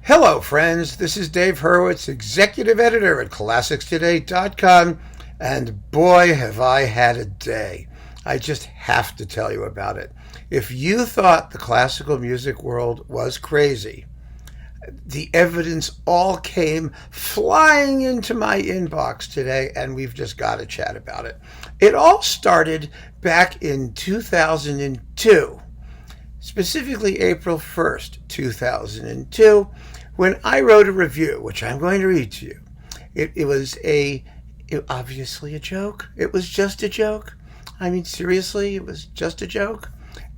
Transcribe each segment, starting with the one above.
Hello, friends. This is Dave Hurwitz, executive editor at ClassicsToday.com, and boy, have I had a day. I just have to tell you about it. If you thought the classical music world was crazy, the evidence all came flying into my inbox today, and we've just got to chat about it. It all started back in 2002. Specifically April 1st, 2002, when I wrote a review, which I'm going to read to you. It was obviously a joke. It was just a joke. I mean, seriously, it was just a joke.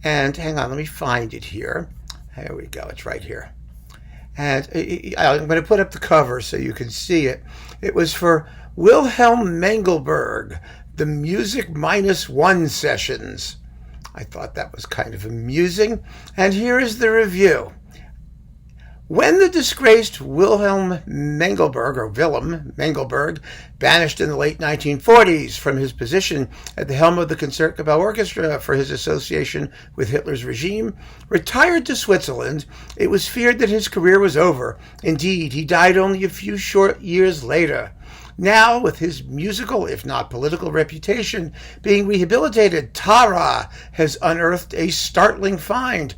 And hang on, let me find it here. There we go, it's right here. And I'm going to put up the cover so you can see it. It was for Wilhelm Mengelberg, the Music -1 sessions. I thought that was kind of amusing, and here is the review. When the disgraced Wilhelm Mengelberg, banished in the late 1940s from his position at the helm of the Concertgebouw Orchestra for his association with Hitler's regime, retired to Switzerland, it was feared that his career was over. Indeed, he died only a few short years later. Now, with his musical, if not political, reputation being rehabilitated, Tara has unearthed a startling find.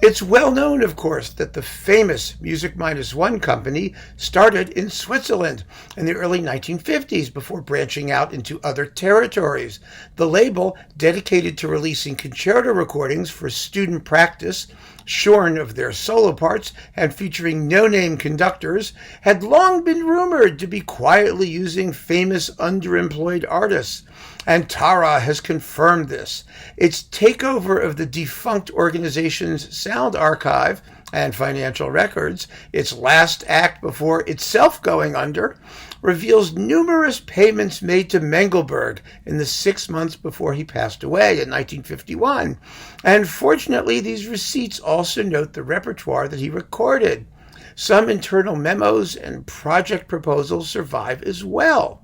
It's well known, of course, that the famous Music -1 company started in Switzerland in the early 1950s before branching out into other territories. The label, dedicated to releasing concerto recordings for student practice, shorn of their solo parts and featuring no-name conductors, had long been rumored to be quietly using famous underemployed artists. And Tara has confirmed this. Its takeover of the defunct organization's sound archive and financial records, its last act before itself going under, reveals numerous payments made to Mengelberg in the 6 months before he passed away in 1951. And fortunately, these receipts also note the repertoire that he recorded. Some internal memos and project proposals survive as well.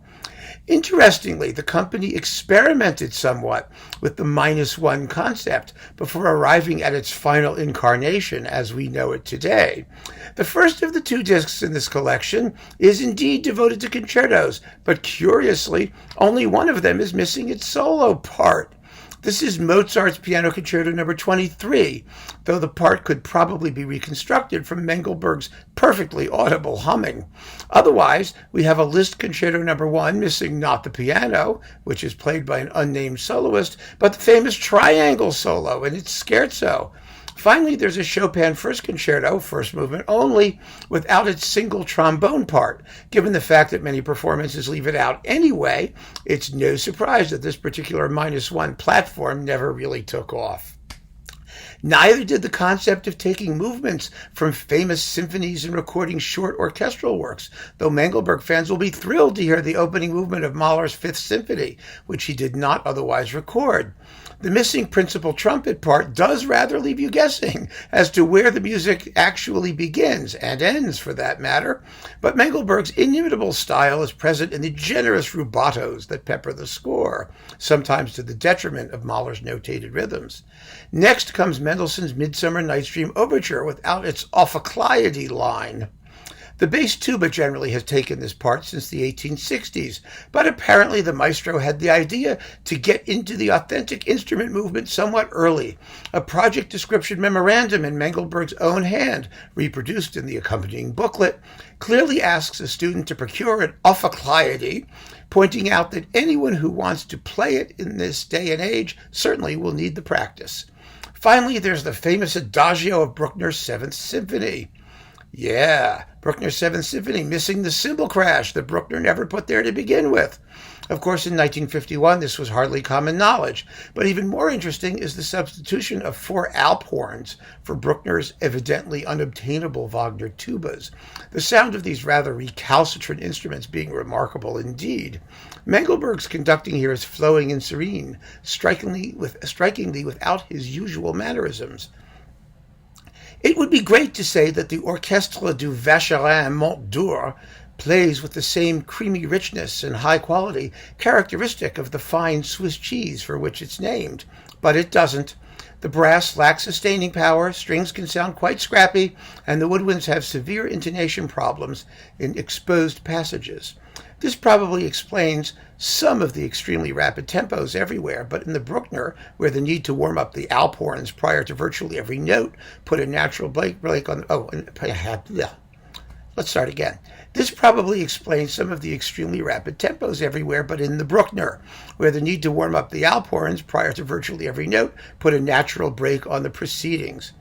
Interestingly, the company experimented somewhat with the -1 concept before arriving at its final incarnation as we know it today. The first of the 2 discs in this collection is indeed devoted to concertos, but curiously, only one of them is missing its solo part. This is Mozart's Piano Concerto No. 23, though the part could probably be reconstructed from Mengelberg's perfectly audible humming. Otherwise, we have a Liszt Concerto No. 1 missing not the piano, which is played by an unnamed soloist, but the famous triangle solo in its scherzo. Finally, there's a Chopin First Concerto, first movement only, without its single trombone part. Given the fact that many performances leave it out anyway, it's no surprise that this particular -1 platform never really took off. Neither did the concept of taking movements from famous symphonies and recording short orchestral works, though Mengelberg fans will be thrilled to hear the opening movement of Mahler's Fifth Symphony, which he did not otherwise record. The missing principal trumpet part does rather leave you guessing as to where the music actually begins, and ends for that matter, but Mengelberg's inimitable style is present in the generous rubatos that pepper the score, sometimes to the detriment of Mahler's notated rhythms. Next comes Mendelssohn's Midsummer Night's Dream Overture without its Ophicleidae line. The bass tuba generally has taken this part since the 1860s, but apparently the maestro had the idea to get into the authentic instrument movement somewhat early. A project description memorandum in Mengelberg's own hand, reproduced in the accompanying booklet, clearly asks a student to procure an Ophicleidae, pointing out that anyone who wants to play it in this day and age certainly will need the practice. Finally, there's the famous Adagio of Bruckner's Seventh Symphony. Yeah, Bruckner's Seventh Symphony, missing the cymbal crash that Bruckner never put there to begin with. Of course, in 1951, this was hardly common knowledge, but even more interesting is the substitution of 4 Alp horns for Bruckner's evidently unobtainable Wagner tubas, the sound of these rather recalcitrant instruments being remarkable indeed. Mengelberg's conducting here is flowing and serene, strikingly without his usual mannerisms. It would be great to say that the Orchestre du Vacherin Montdour plays with the same creamy richness and high quality characteristic of the fine Swiss cheese for which it's named, but it doesn't. The brass lacks sustaining power, strings can sound quite scrappy, and the woodwinds have severe intonation problems in exposed passages. This probably explains some of the extremely rapid tempos everywhere, but in the Bruckner, where the need to warm up the alp horns prior to virtually every note put a natural break on... Let's start again. This probably explains some of the extremely rapid tempos everywhere, but in the Bruckner, where the need to warm up the alp horns prior to virtually every note put a natural break on the proceedings.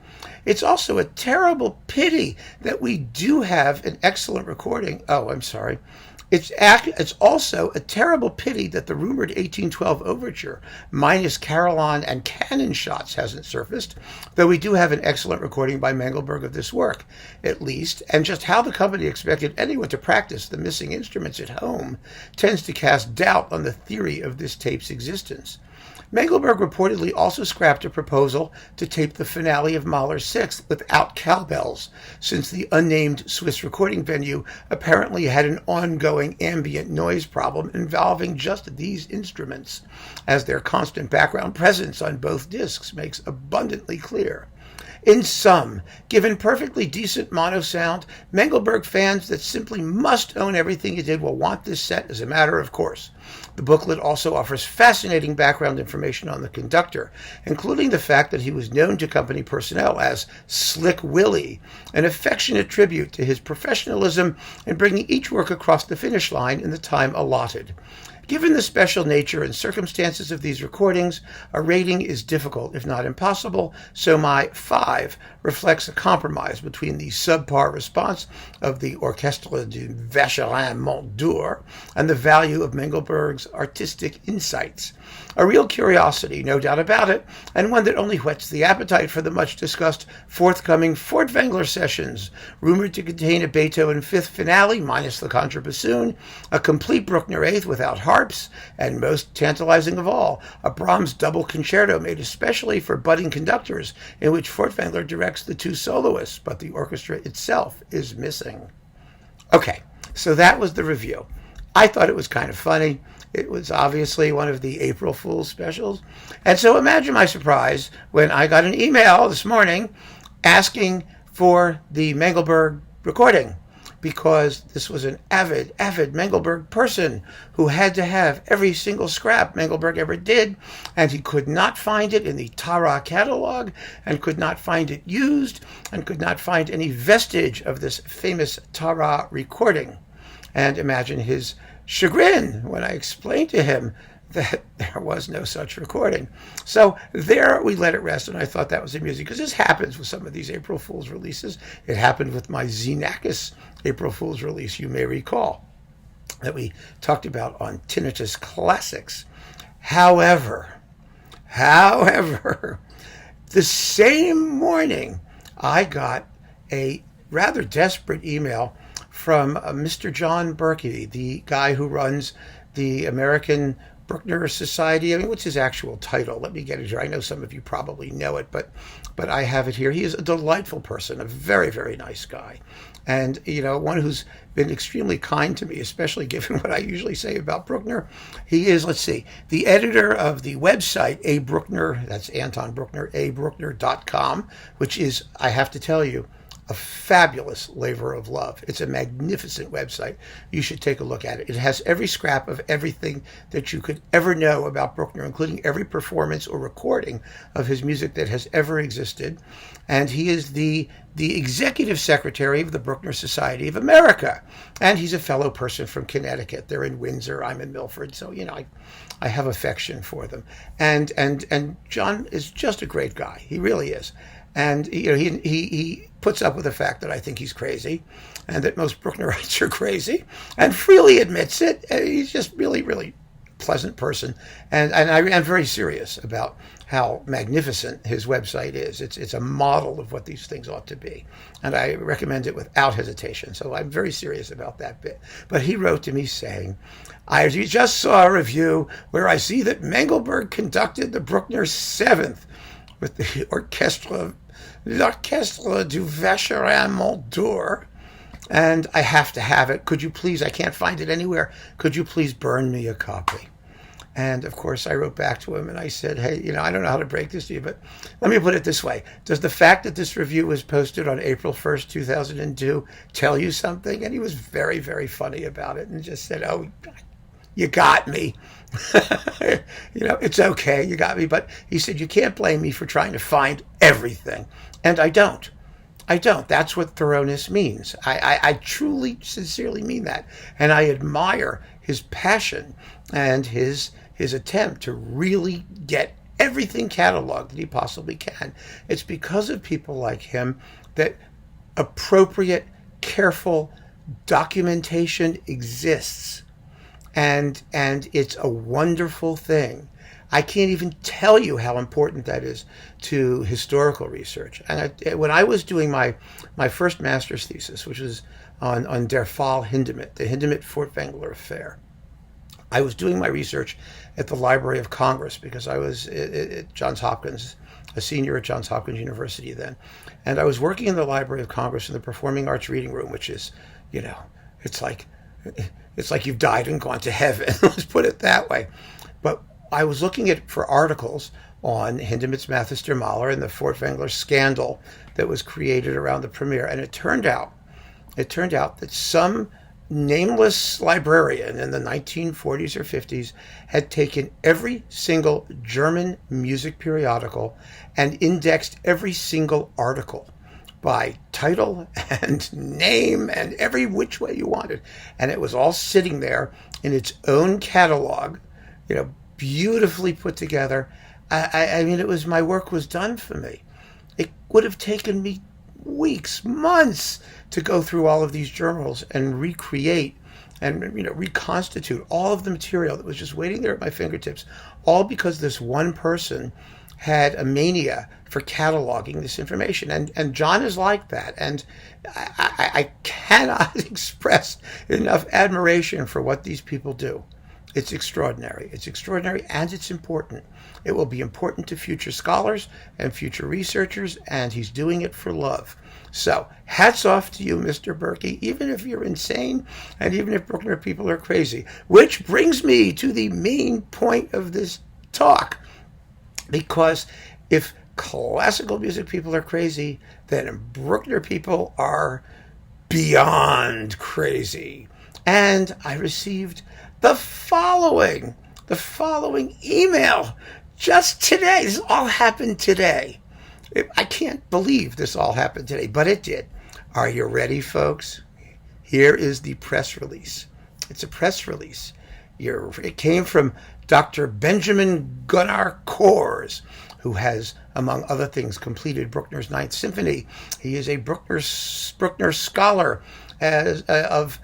It's also a terrible pity that we do have an excellent recording. It's also a terrible pity that the rumored 1812 overture, minus carillon and cannon shots, hasn't surfaced, though we do have an excellent recording by Mengelberg of this work, at least, and just how the company expected anyone to practice the missing instruments at home tends to cast doubt on the theory of this tape's existence. Mengelberg reportedly also scrapped a proposal to tape the finale of Mahler's Sixth without cowbells, since the unnamed Swiss recording venue apparently had an ongoing ambient noise problem involving just these instruments, as their constant background presence on both discs makes abundantly clear. In sum, given perfectly decent mono sound, Mengelberg fans that simply must own everything he did will want this set as a matter of course. The booklet also offers fascinating background information on the conductor, including the fact that he was known to company personnel as Slick Willie, an affectionate tribute to his professionalism in bringing each work across the finish line in the time allotted. Given the special nature and circumstances of these recordings, a rating is difficult, if not impossible, so my 5 reflects a compromise between the subpar response of the Orchestre du Vacherin Montdour and the value of Mengelberg's artistic insights. A real curiosity, no doubt about it, and one that only whets the appetite for the much-discussed forthcoming Furtwängler sessions, rumored to contain a Beethoven Fifth finale minus the contrabassoon, a complete Bruckner Eighth without harps, and most tantalizing of all, a Brahms double concerto made especially for budding conductors, in which Furtwängler directs the 2 soloists, but the orchestra itself is missing. Okay, so that was the review. I thought it was kind of funny. It was obviously one of the April Fool's specials. And so imagine my surprise when I got an email this morning asking for the Mengelberg recording, because this was an avid Mengelberg person who had to have every single scrap Mengelberg ever did, and he could not find it in the Tara catalog, and could not find it used, and could not find any vestige of this famous Tara recording. And imagine his chagrin when I explained to him that there was no such recording. So there we let it rest, and I thought that was amusing, because this happens with some of these April Fool's releases. It happened with my Xenakis April Fool's release, you may recall, that we talked about on Tinnitus Classics. However, the same morning, I got a rather desperate email from Mr. John Berkey, the guy who runs the American Bruckner Society. I mean, what's his actual title? Let me get it here. I know some of you probably know it, but I have it here. He is a delightful person, a very, very nice guy. And, one who's been extremely kind to me, especially given what I usually say about Bruckner. He is, the editor of the website, A. Bruckner, that's Anton Bruckner, abruckner.com, which is, I have to tell you, a fabulous labor of love. It's a magnificent website. You should take a look at it. It has every scrap of everything that you could ever know about Bruckner, including every performance or recording of his music that has ever existed. And he is the executive secretary of the Bruckner Society of America. And he's a fellow person from Connecticut. They're in Windsor. I'm in Milford. So, I have affection for them. And John is just a great guy. He really is. And he puts up with the fact that I think he's crazy, and that most Brucknerites are crazy, and freely admits it. He's just really, really pleasant person, and I am very serious about how magnificent his website is. It's a model of what these things ought to be, and I recommend it without hesitation. So I'm very serious about that bit. But he wrote to me saying, I just saw a review where I see that Mengelberg conducted the Bruckner Seventh with the Orchestre du Vacherin Montdour, and I have to have it. Could you please, I can't find it anywhere, could you please burn me a copy? And of course, I wrote back to him and I said, hey, I don't know how to break this to you, but let me put it this way. Does the fact that this review was posted on April 1st, 2002 tell you something? And he was very, very funny about it and just said, oh, you got me. It's okay, you got me. But he said, you can't blame me for trying to find everything. And I don't. That's what thoroughness means. I truly, sincerely mean that. And I admire his passion and his attempt to really get everything cataloged that he possibly can. It's because of people like him that appropriate, careful documentation exists. And it's a wonderful thing. I can't even tell you how important that is to historical research. And when I was doing my first master's thesis, which was on Der Fall Hindemith, the Hindemith-Furtwängler affair, I was doing my research at the Library of Congress because I was at Johns Hopkins, a senior at Johns Hopkins University then. And I was working in the Library of Congress in the Performing Arts Reading Room, which is, it's like you've died and gone to heaven. Let's put it that way. But I was looking for articles on Hindemith's Mathis der Maler and the Furtwängler scandal that was created around the premiere. And it turned out that some nameless librarian in the 1940s or 50s had taken every single German music periodical and indexed every single article by title and name and every which way you wanted. And it was all sitting there in its own catalog, beautifully put together. I mean, my work was done for me. It would have taken me weeks, months to go through all of these journals and recreate and reconstitute all of the material that was just waiting there at my fingertips, all because this one person had a mania for cataloging this information. And John is like that. And I cannot express enough admiration for what these people do. It's extraordinary. It's extraordinary and it's important. It will be important to future scholars and future researchers, and he's doing it for love. So hats off to you, Mr. Berkey, even if you're insane and even if Bruckner people are crazy. Which brings me to the main point of this talk. Because if classical music people are crazy, then Bruckner people are beyond crazy. And I received the following email just today. This all happened today. I can't believe this all happened today, but it did. Are you ready, folks? Here is the press release. It's a press release. It came from Dr. Benjamin Gunnar Kors, who has, among other things, completed Bruckner's Ninth Symphony. He is a Bruckner scholar of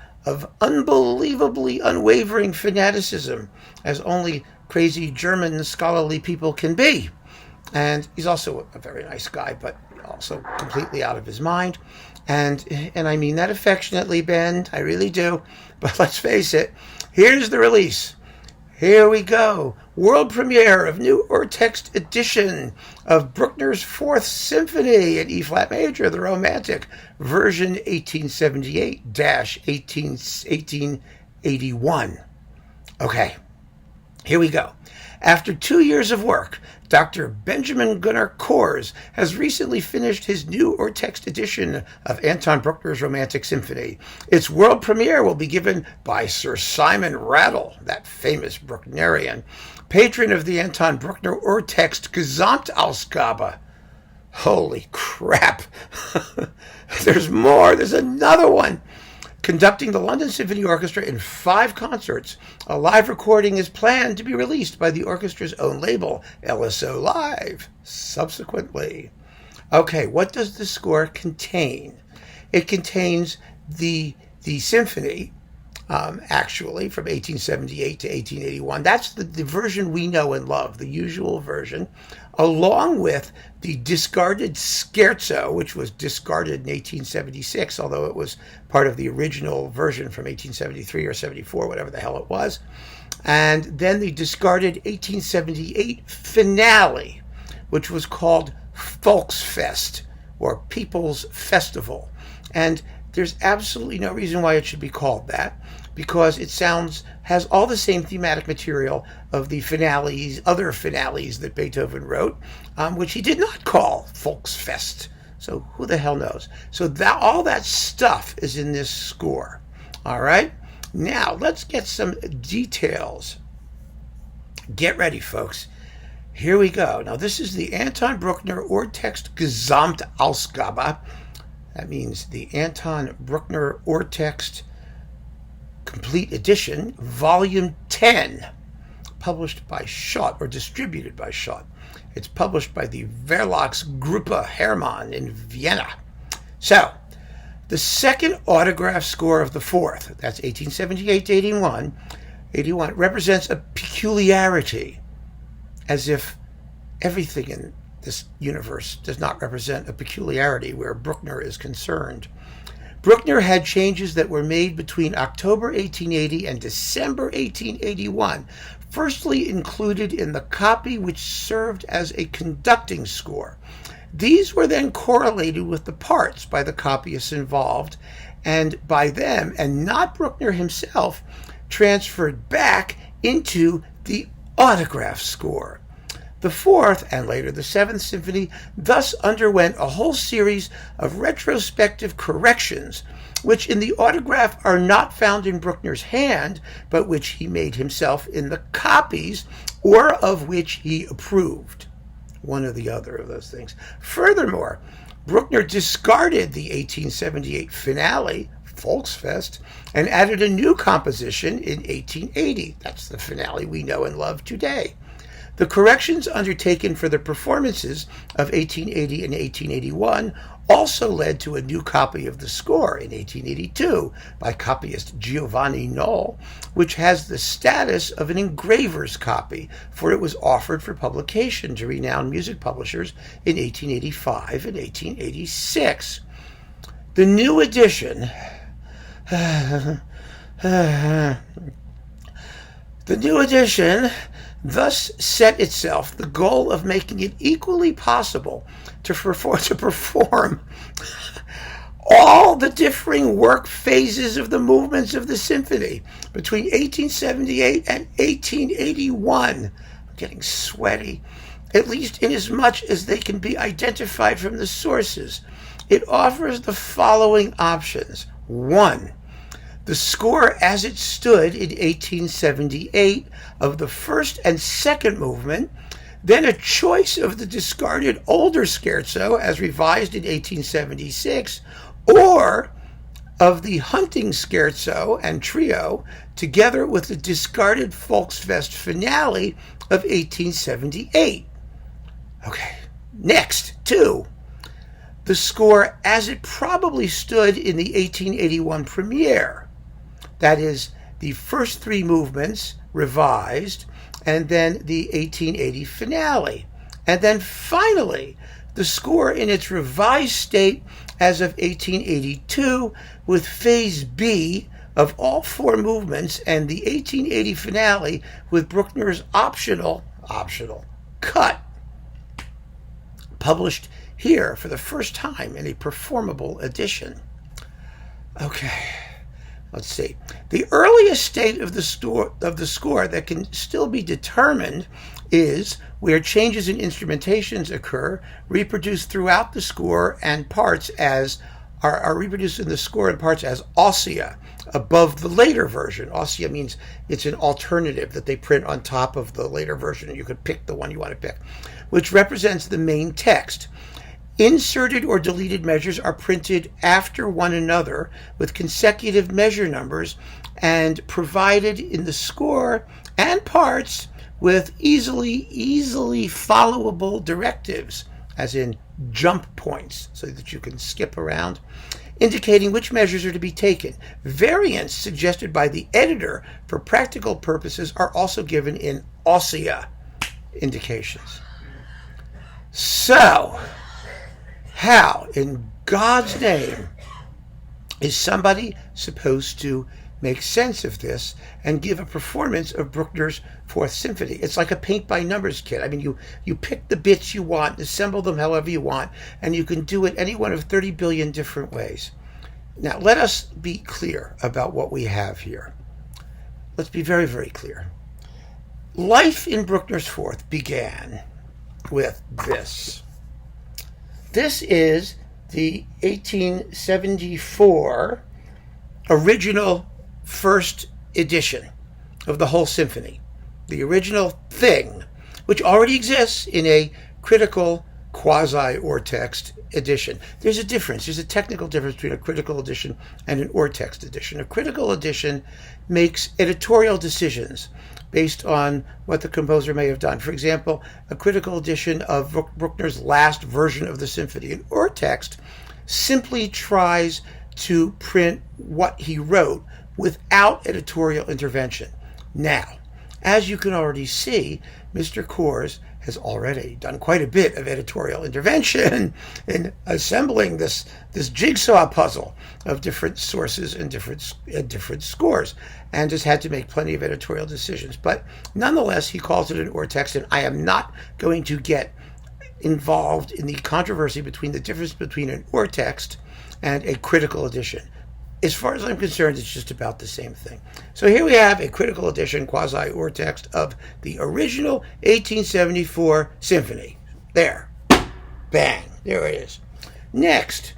unbelievably unwavering fanaticism, as only crazy German scholarly people can be. And he's also a very nice guy, but also completely out of his mind. And I mean that affectionately, Ben. I really do. But let's face it, here's the release. Here we go. World premiere of new Urtext edition of Bruckner's Fourth Symphony in E-flat major, the Romantic, version 1878-1881. Okay, here we go. After 2 years of work, Dr. Benjamin Gunnar Kors has recently finished his new Urtext edition of Anton Bruckner's Romantic Symphony. Its world premiere will be given by Sir Simon Rattle, that famous Brucknerian, patron of the Anton Bruckner Urtext Gesamtausgabe. Holy crap. There's more. There's another one. Conducting the London Symphony Orchestra in 5 concerts, a live recording is planned to be released by the orchestra's own label, LSO Live, subsequently. Okay, what does the score contain? It contains the symphony, actually, from 1878 to 1881. That's the version we know and love, the usual version, along with the discarded scherzo, which was discarded in 1876, although it was part of the original version from 1873 or 74, whatever the hell it was. And then the discarded 1878 finale, which was called Volksfest, or People's Festival. And There's absolutely no reason why it should be called that, because it has all the same thematic material of the other finales that Beethoven wrote, which he did not call Volksfest. So who the hell knows? So all that stuff is in this score. All right? Now, let's get some details. Get ready, folks. Here we go. Now, this is the Anton Bruckner Urtext Gesamtausgabe. That means the Anton Bruckner Urtext Complete Edition, Volume 10, published by Schott, or distributed by Schott. It's published by the Verlagsgruppe Hermann in Vienna. So, the second autograph score of the fourth, that's 1878 to 81, represents a peculiarity, as if everything in this universe does not represent a peculiarity where Bruckner is concerned. Bruckner had changes that were made between October 1880 and December 1881, firstly included in the copy which served as a conducting score. These were then correlated with the parts by the copyists involved, and by them, and not Bruckner himself, transferred back into the autograph score. The Fourth, and later the Seventh Symphony, thus underwent a whole series of retrospective corrections, which in the autograph are not found in Bruckner's hand, but which he made himself in the copies, or of which he approved. One or the other of those things. Furthermore, Bruckner discarded the 1878 finale, Volksfest, and added a new composition in 1880. That's the finale we know and love today. The corrections undertaken for the performances of 1880 and 1881 also led to a new copy of the score in 1882 by copyist Giovanni Knoll, which has the status of an engraver's copy, for it was offered for publication to renowned music publishers in 1885 and 1886. The new edition thus set itself the goal of making it equally possible to perform all the differing work phases of the movements of the symphony between 1878 and 1881. I'm getting sweaty. At least inasmuch as they can be identified from the sources. It offers the following options. 1. The score as it stood in 1878 of the first and second movement, then a choice of the discarded older scherzo as revised in 1876, or of the hunting scherzo and trio, together with the discarded Volksfest finale of 1878. Okay, next, 2. The score as it probably stood in the 1881 premiere. That is, the first 3 movements revised, and then the 1880 finale. And then finally, the score in its revised state as of 1882, with Phase B of all 4 movements, and the 1880 finale with Bruckner's optional cut, published here for the first time in a performable edition. Okay. Let's see. The earliest state of the score that can still be determined is where changes in instrumentations occur, reproduced throughout the score and parts as are reproduced in the score and parts as ossia above the later version. Ossia means it's an alternative that they print on top of the later version, and you could pick the one you want to pick, which represents the main text. Inserted or deleted measures are printed after one another with consecutive measure numbers and provided in the score and parts with easily followable directives, as in jump points, so that you can skip around, indicating which measures are to be taken. Variants suggested by the editor for practical purposes are also given in ossia indications. So, how, in God's name, is somebody supposed to make sense of this and give a performance of Bruckner's Fourth Symphony? It's like a paint-by-numbers kit. I mean, you pick the bits you want, assemble them however you want, and you can do it any one of 30 billion different ways. Now, let us be clear about what we have here. Let's be very, very clear. Life in Bruckner's Fourth began with this. This is the 1874 original first edition of the whole symphony. The original thing, which already exists in a critical quasi or text edition. There's a difference. There's a technical difference between a critical edition and an or text edition. A critical edition makes editorial decisions based on what the composer may have done. For example, a critical edition of Bruckner's last version of the symphony, an or text, simply tries to print what he wrote without editorial intervention. Now, as you can already see, Mr. Kors has already done quite a bit of editorial intervention in assembling this jigsaw puzzle of different sources and different scores, and has had to make plenty of editorial decisions. But nonetheless, he calls it an or text, and I am not going to get involved in the controversy between the difference between an or text and a critical edition. As far as I'm concerned, it's just about the same thing. So here we have a critical edition, quasi or text, of the original 1874 symphony. There. Bang. There it is. Next,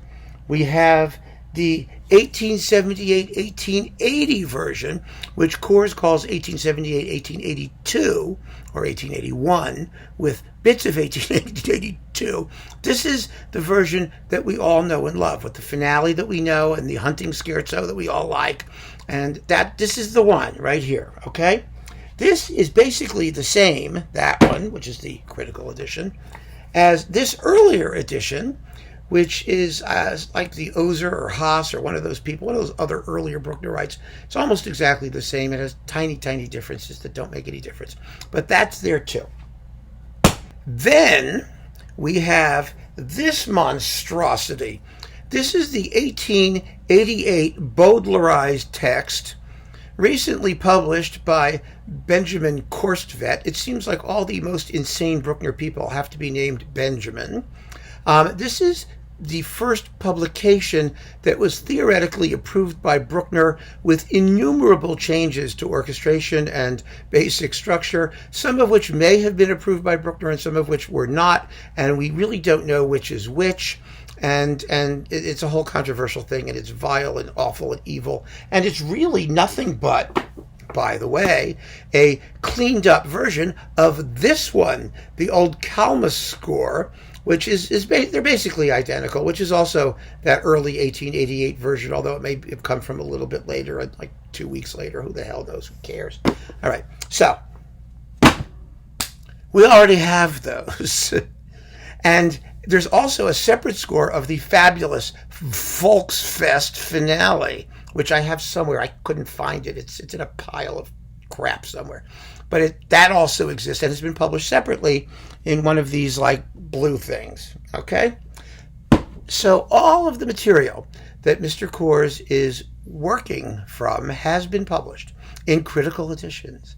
we have the 1878-1880 version, which Kors calls 1878-1882, or 1881, with bits of 1882. This is the version that we all know and love, with the finale that we know and the hunting scherzo that we all like. And this is the one right here, okay? This is basically the same, that one, which is the critical edition, as this earlier edition, which is like the Ozer or Haas or one of those people, one of those other earlier Brucknerites. It's almost exactly the same. It has tiny, tiny differences that don't make any difference. But that's there too. Then we have this monstrosity. This is the 1888 Baudelarized text, recently published by Benjamin Korstvedt. It seems like all the most insane Bruckner people have to be named Benjamin. This is the first publication that was theoretically approved by Bruckner with innumerable changes to orchestration and basic structure, some of which may have been approved by Bruckner and some of which were not, and we really don't know which is which. And it's a whole controversial thing, and it's vile and awful and evil, and it's really nothing but, by the way, a cleaned up version of this one, the old Kalmus score, which they're basically identical, which is also that early 1888 version, although it may have come from a little bit later, like 2 weeks later. Who the hell knows? Who cares? All right, so we already have those. And there's also a separate score of the fabulous Volksfest finale, which I have somewhere. I couldn't find it. It's in a pile of crap somewhere. But that also exists and has been published separately in one of these like blue things. Okay? So all of the material that Mr. Kors is working from has been published in critical editions.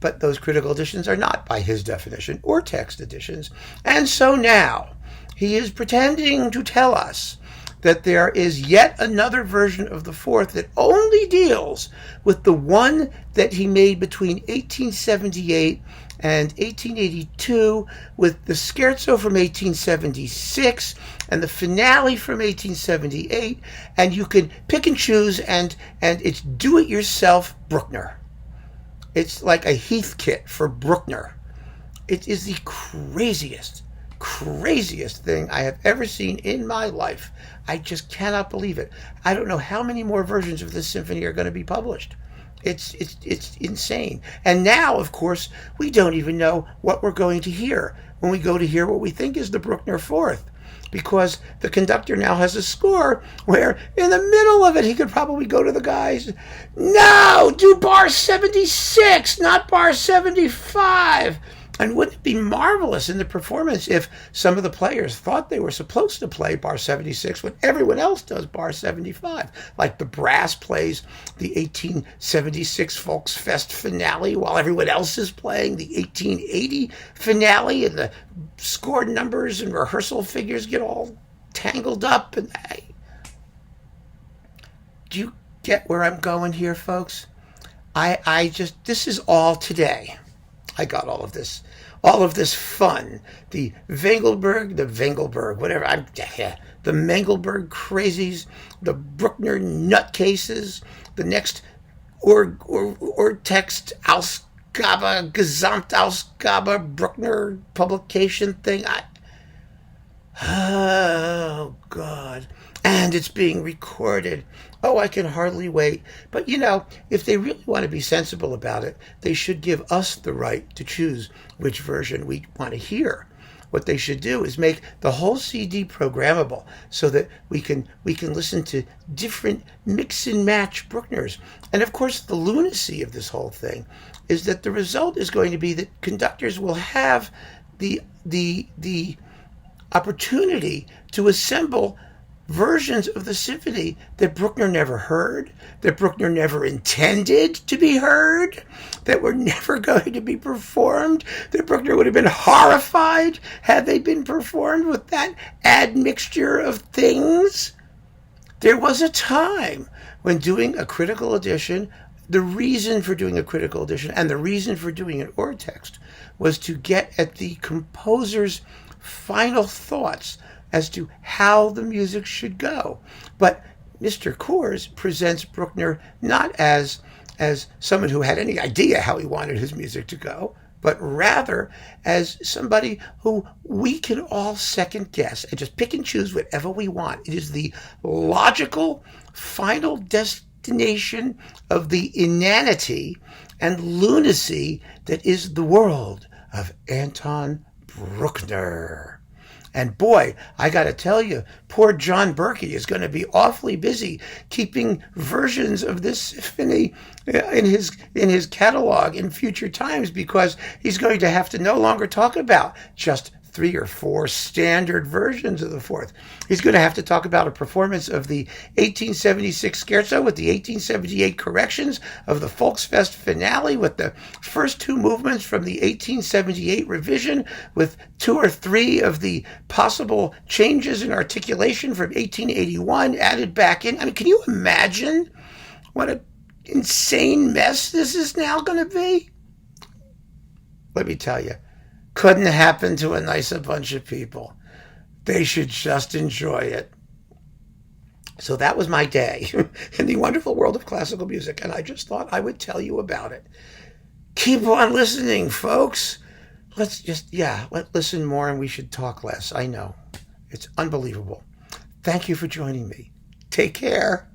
But those critical editions are not, by his definition, or text editions. And so now he is pretending to tell us that there is yet another version of the Fourth that only deals with the one that he made between 1878 and 1882, with the scherzo from 1876 and the finale from 1878, and you can pick and choose, and it's do-it-yourself Bruckner. It's like a Heathkit for Bruckner. It is the craziest thing I have ever seen in my life. I just cannot believe it. I don't know how many more versions of this symphony are going to be published. It's insane. And now, of course, we don't even know what we're going to hear when we go to hear what we think is the Bruckner Fourth, because the conductor now has a score where in the middle of it he could probably go to the guys, no, do bar 76, not bar 75. And wouldn't it be marvelous in the performance if some of the players thought they were supposed to play bar 76 when everyone else does bar 75? Like the brass plays the 1876 Volksfest finale while everyone else is playing the 1880 finale, and the score numbers and rehearsal figures get all tangled up. And Do you get where I'm going here, folks? I just, this is all today. I got all of this fun. The Vengelberg, whatever. The Mengelberg crazies, the Bruckner nutcases, the next or text Ausgabe, Gesamtausgabe, Bruckner publication thing. Oh, God. And it's being recorded. Oh, I can hardly wait. But, if they really want to be sensible about it, they should give us the right to choose which version we want to hear. What they should do is make the whole CD programmable so that we can listen to different mix and match Bruckners. And of course, the lunacy of this whole thing is that the result is going to be that conductors will have the opportunity to assemble versions of the symphony that Bruckner never heard, that Bruckner never intended to be heard, that were never going to be performed, that Bruckner would have been horrified had they been performed with that admixture of things. There was a time when doing a critical edition, the reason for doing a critical edition and the reason for doing an or text was to get at the composer's final thoughts as to how the music should go. But Mr. Kors presents Bruckner not as someone who had any idea how he wanted his music to go, but rather as somebody who we can all second guess and just pick and choose whatever we want. It is the logical final destination of the inanity and lunacy that is the world of Anton Bruckner. And boy, I got to tell you, poor John Berkey is going to be awfully busy keeping versions of this symphony in his catalog in future times, because he's going to have to no longer talk about just 3 or 4 standard versions of the fourth. He's going to have to talk about a performance of the 1876 scherzo with the 1878 corrections, of the Volksfest finale with the first 2 movements from the 1878 revision, with 2 or 3 of the possible changes in articulation from 1881 added back in. I mean, can you imagine what an insane mess this is now going to be? Let me tell you. Couldn't happen to a nicer bunch of people. They should just enjoy it. So that was my day in the wonderful world of classical music, and I just thought I would tell you about it. Keep on listening, folks. Let's listen more, and we should talk less. I know. It's unbelievable. Thank you for joining me. Take care.